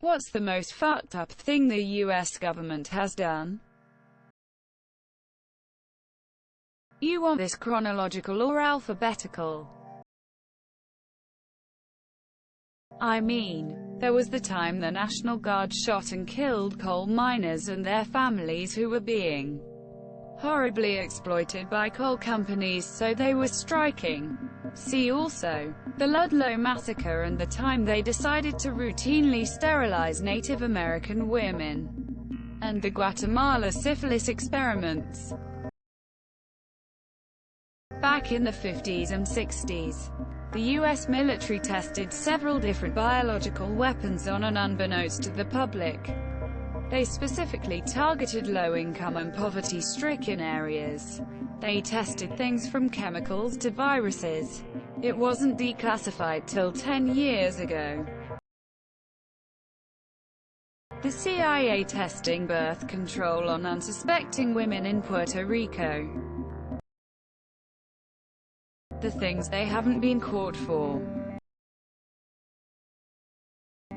What's the most fucked up thing the US government has done? You want this chronological or alphabetical? I mean, there was the time the National Guard shot and killed coal miners and their families who were being horribly exploited by coal companies, so they were striking. See also, the Ludlow Massacre and the time they decided to routinely sterilize Native American women, and the Guatemala syphilis experiments. Back in the 50s and 60s, the US military tested several different biological weapons on and unbeknownst to the public. They specifically targeted low-income and poverty-stricken areas. They tested things from chemicals to viruses. It wasn't declassified till 10 years ago. The CIA testing birth control on unsuspecting women in Puerto Rico. The things they haven't been caught for.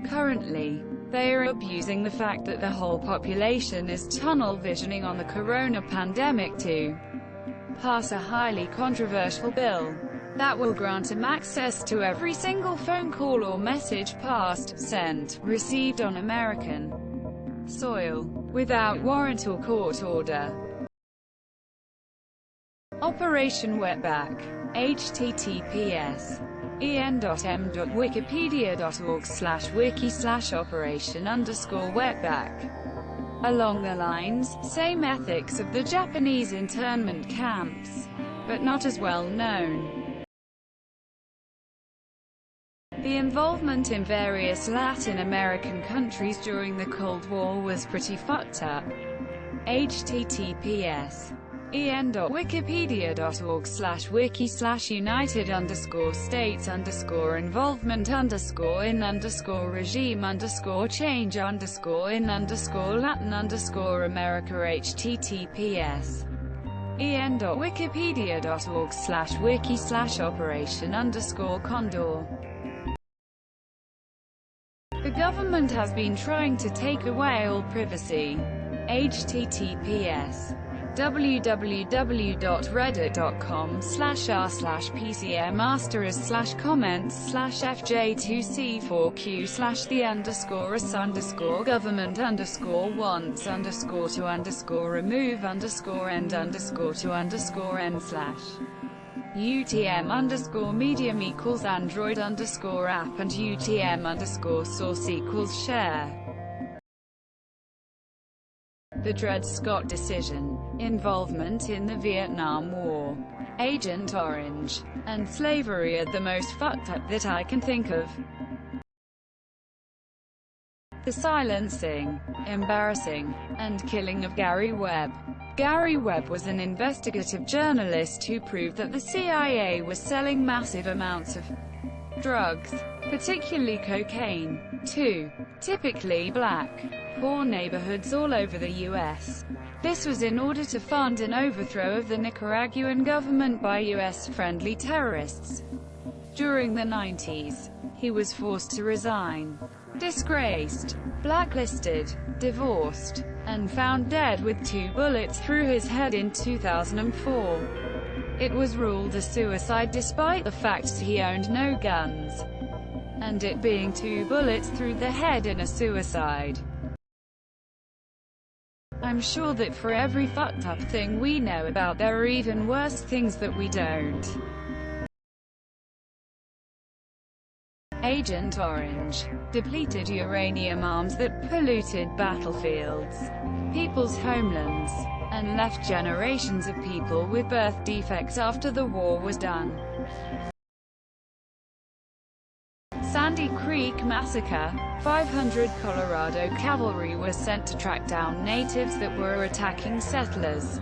Currently, they are abusing the fact that the whole population is tunnel visioning on the corona pandemic to pass a highly controversial bill that will grant them access to every single phone call or message passed, sent, received on American soil, without warrant or court order. Operation Wetback. https en.m.wikipedia.org/wiki/operation_wetback. Along the lines, same ethics of the Japanese internment camps, but not as well known. The involvement in various Latin American countries during the Cold War was pretty fucked up. https en.wikipedia.org/wiki/united_states_involvement_regime_in_Latin_America https en.wikipedia.org/wiki/operation_condor. The government has been trying to take away all privacy. https www.reddit.com/r/pcmasters/comment/fj2c4q/the_government_wants_go_and_end_equals android_app and UTM_source=share. The Dred Scott decision, involvement in the Vietnam War, Agent Orange, and slavery are the most fucked up that I can think of. The silencing, embarrassing, and killing of Gary Webb. Gary Webb was an investigative journalist who proved that the CIA was selling massive amounts of drugs, particularly cocaine, to typically black, poor neighborhoods all over the U.S. This was in order to fund an overthrow of the Nicaraguan government by U.S.-friendly terrorists. During the 90s, he was forced to resign, disgraced, blacklisted, divorced, and found dead with 2 bullets through his head in 2004. It was ruled a suicide despite the fact he owned no guns, and it being 2 bullets through the head in a suicide. I'm sure that for every fucked up thing we know about, there are even worse things that we don't. Agent Orange depleted uranium arms that polluted battlefields, people's homelands, and left generations of people with birth defects after the war was done. Sandy Creek Massacre. 500 Colorado cavalry were sent to track down natives that were attacking settlers.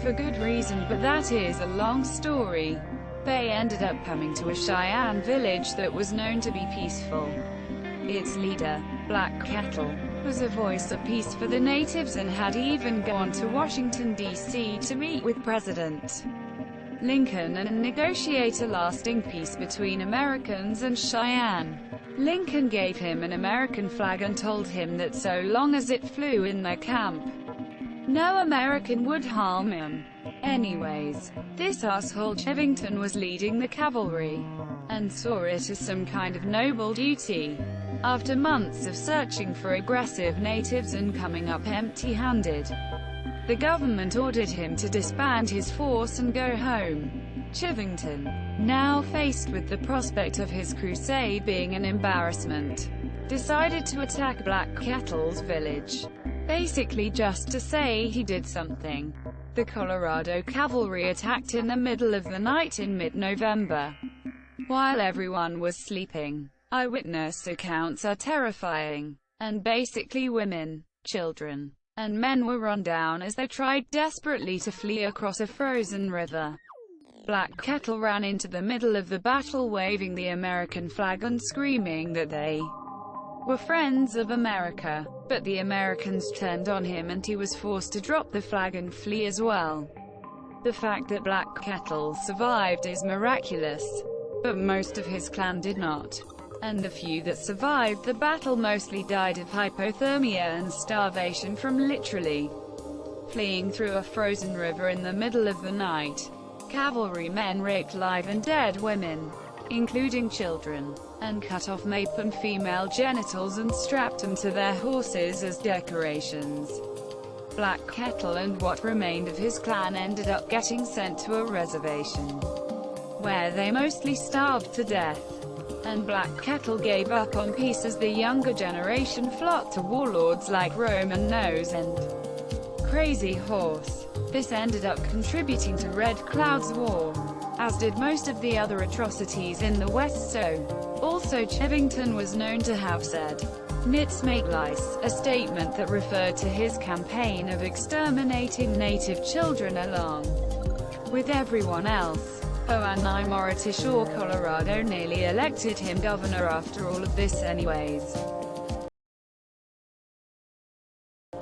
For good reason, but that is a long story. They ended up coming to a Cheyenne village that was known to be peaceful. Its leader, Black Kettle, was a voice of peace for the natives and had even gone to Washington, D.C. to meet with President Lincoln and negotiate a lasting peace between Americans and Cheyenne. Lincoln gave him an American flag and told him that so long as it flew in their camp, no American would harm him. Anyways, this asshole Chivington was leading the cavalry, and saw it as some kind of noble duty. After months of searching for aggressive natives and coming up empty-handed, the government ordered him to disband his force and go home. Chivington, now faced with the prospect of his crusade being an embarrassment, decided to attack Black Kettle's village, basically just to say he did something. The Colorado cavalry attacked in the middle of the night in mid-November, while everyone was sleeping. Eyewitness accounts are terrifying, and basically women, children, and men were run down as they tried desperately to flee across a frozen river. Black Kettle ran into the middle of the battle waving the American flag and screaming that they were friends of America, but the Americans turned on him and he was forced to drop the flag and flee as well. The fact that Black Kettle survived is miraculous, but most of his clan did not, and the few that survived the battle mostly died of hypothermia and starvation from literally fleeing through a frozen river in the middle of the night. Cavalrymen raped live and dead women, including children, and cut off male and female genitals and strapped them to their horses as decorations. Black Kettle and what remained of his clan ended up getting sent to a reservation, where they mostly starved to death, and Black Kettle gave up on peace as the younger generation flocked to warlords like Roman Nose and Crazy Horse. This ended up contributing to Red Cloud's War, as did most of the other atrocities in the West. Also Chivington was known to have said, "Nits make lice," a statement that referred to his campaign of exterminating native children along with everyone else. Oanai Moratish, Colorado nearly elected him governor after all of this anyways.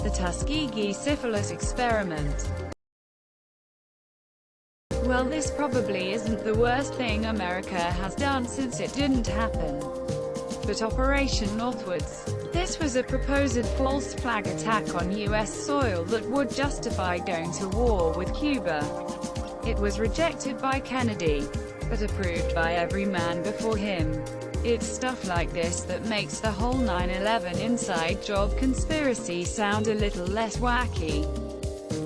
The Tuskegee syphilis experiment. Well, this probably isn't the worst thing America has done since it didn't happen. But Operation Northwoods. This was a proposed false flag attack on U.S. soil that would justify going to war with Cuba. It was rejected by Kennedy, but approved by every man before him. It's stuff like this that makes the whole 9/11 inside job conspiracy sound a little less wacky.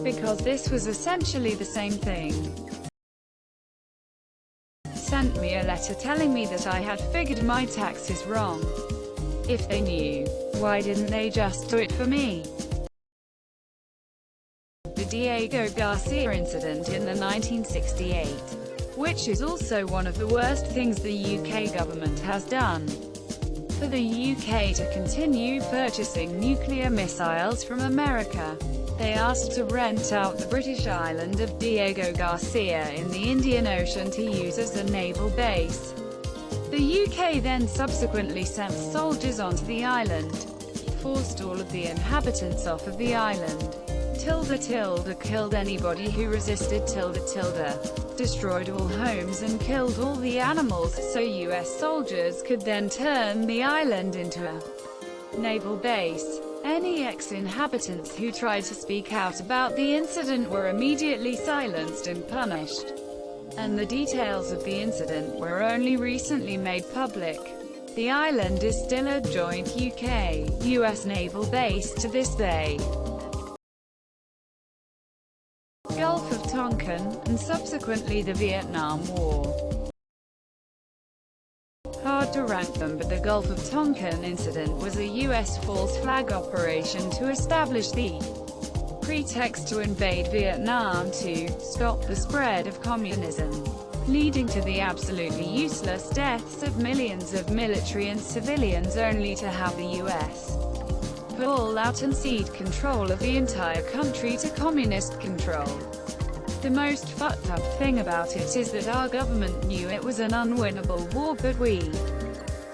Because this was essentially the same thing. Sent me a letter telling me that I had figured my taxes wrong. If they knew, why didn't they just do it for me? The Diego Garcia incident in the 1968, which is also one of the worst things the UK government has done. For the UK to continue purchasing nuclear missiles from America, they asked to rent out the British island of Diego Garcia in the Indian Ocean to use as a naval base. The UK then subsequently sent soldiers onto the island, forced all of the inhabitants off of the island, killed anybody who resisted, destroyed all homes and killed all the animals, so US soldiers could then turn the island into a naval base. Any ex-inhabitants who tried to speak out about the incident were immediately silenced and punished, and the details of the incident were only recently made public. The island is still a joint UK-US naval base to this day. Gulf of Tonkin, and subsequently the Vietnam War. Hard to rank them, but the Gulf of Tonkin incident was a U.S. false flag operation to establish the pretext to invade Vietnam to stop the spread of communism, leading to the absolutely useless deaths of millions of military and civilians, only to have the U.S. pull out and cede control of the entire country to communist control. The most fucked up thing about it is that our government knew it was an unwinnable war, but we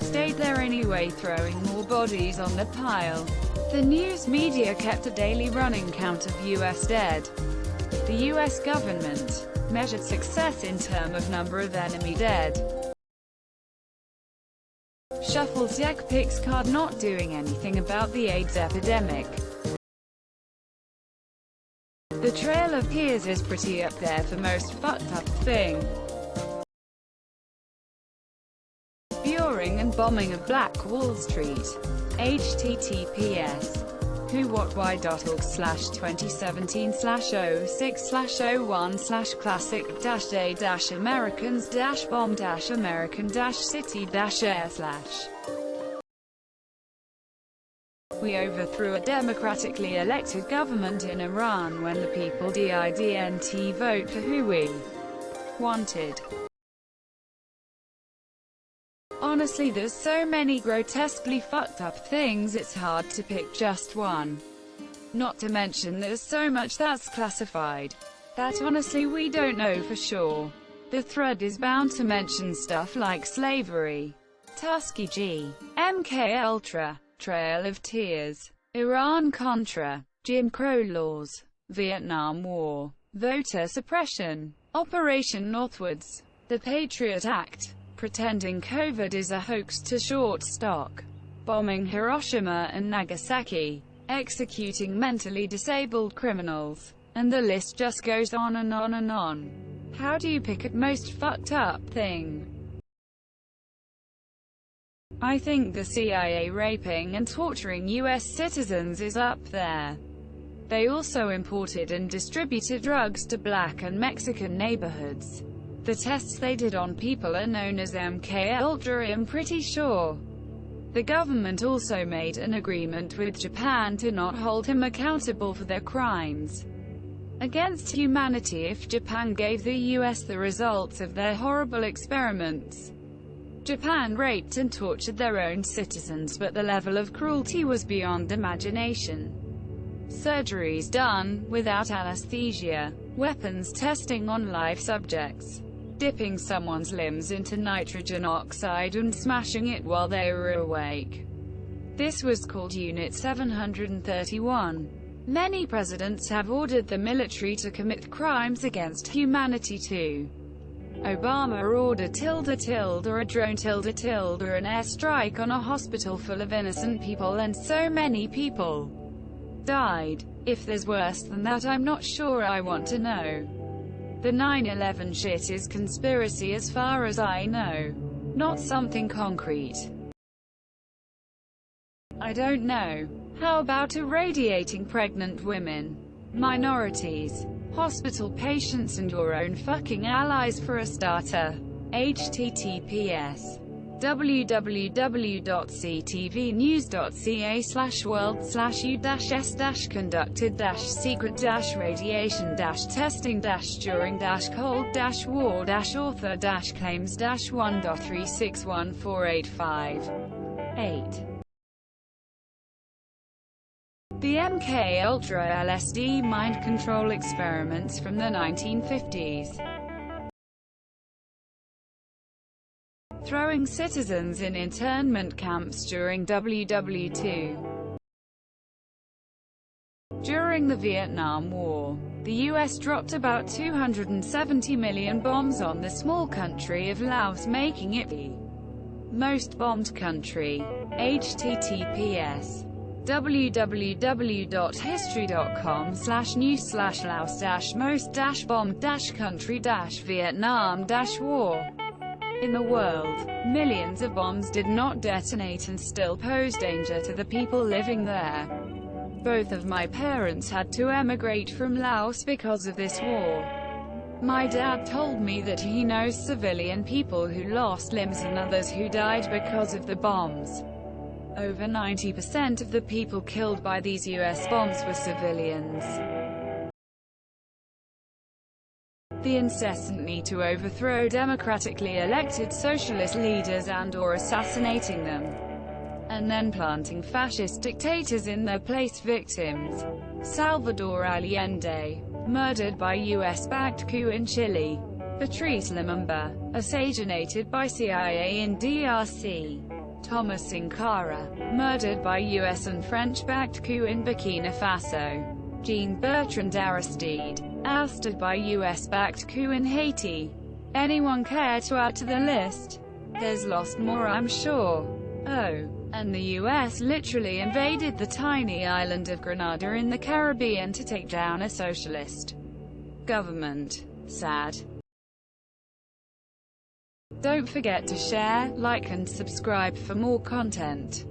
stayed there anyway, throwing more bodies on the pile. The news media kept a daily running count of US dead. The US government measured success in terms of number of enemy dead. shuffled deck picks card, not doing anything about the AIDS epidemic. The Trail of Tears is pretty up there for most fucked up thing. Buring and bombing of Black Wall Street. https whowhat.org/2017/06/01/classic-day-americans-bomb-american-city-air/. We overthrew a democratically elected government in Iran when the people didn't vote for who we wanted. Honestly, there's so many grotesquely fucked up things it's hard to pick just one. Not to mention there's so much that's classified that honestly we don't know for sure. The thread is bound to mention stuff like slavery, Tuskegee, MKUltra, Trail of Tears, Iran-Contra, Jim Crow laws, Vietnam War, voter suppression, Operation Northwoods, the Patriot Act, pretending COVID is a hoax to short stock, bombing Hiroshima and Nagasaki, executing mentally disabled criminals, and the list just goes on and on and on. How do you pick a most fucked up thing? I think the CIA raping and torturing US citizens is up there. They also imported and distributed drugs to Black and Mexican neighborhoods. The tests they did on people are known as MKUltra, I'm pretty sure. The government also made an agreement with Japan to not hold him accountable for their crimes against humanity if Japan gave the US the results of their horrible experiments. Japan raped and tortured their own citizens, but the level of cruelty was beyond imagination. Surgeries done without anesthesia, weapons testing on live subjects, dipping someone's limbs into nitrogen oxide and smashing it while they were awake. This was called Unit 731. Many presidents have ordered the military to commit crimes against humanity too. Obama ordered a drone an airstrike on a hospital full of innocent people, and so many people died. If there's worse than that, I'm not sure I want to know. The 9/11 shit is conspiracy as far as I know. Not something concrete. I don't know. How about irradiating pregnant women, minorities, hospital patients and your own fucking allies for a starter? https www.ctv-news.ca/world/u-s-conducted-secret-radiation-testing-during-cold-war-author-claims-1.36148. 8. The MKUltra LSD mind control experiments from the 1950s. Throwing citizens in internment camps during WW2. During the Vietnam War, the US dropped about 270 million bombs on the small country of Laos, making it the most bombed country. https www.history.com/news/laos-most-bombed-country-vietnam-war. In the world, millions of bombs did not detonate and still pose danger to the people living there. Both of my parents had to emigrate from Laos because of this war. My dad told me that he knows civilian people who lost limbs and others who died because of the bombs. Over 90% of the people killed by these US bombs were civilians. The incessant need to overthrow democratically elected socialist leaders and/or assassinating them, and then planting fascist dictators in their place. Victims: Salvador Allende, murdered by US-backed coup in Chile; Patrice Lumumba, assassinated by CIA in DRC; Thomas Sankara, murdered by US and French-backed coup in Burkina Faso; Jean-Bertrand Aristide, ousted by US-backed coup in Haiti. Anyone care to add to the list? There's lost more, I'm sure. Oh, and the US literally invaded the tiny island of Grenada in the Caribbean to take down a socialist government. Sad. Don't forget to share, like and subscribe for more content.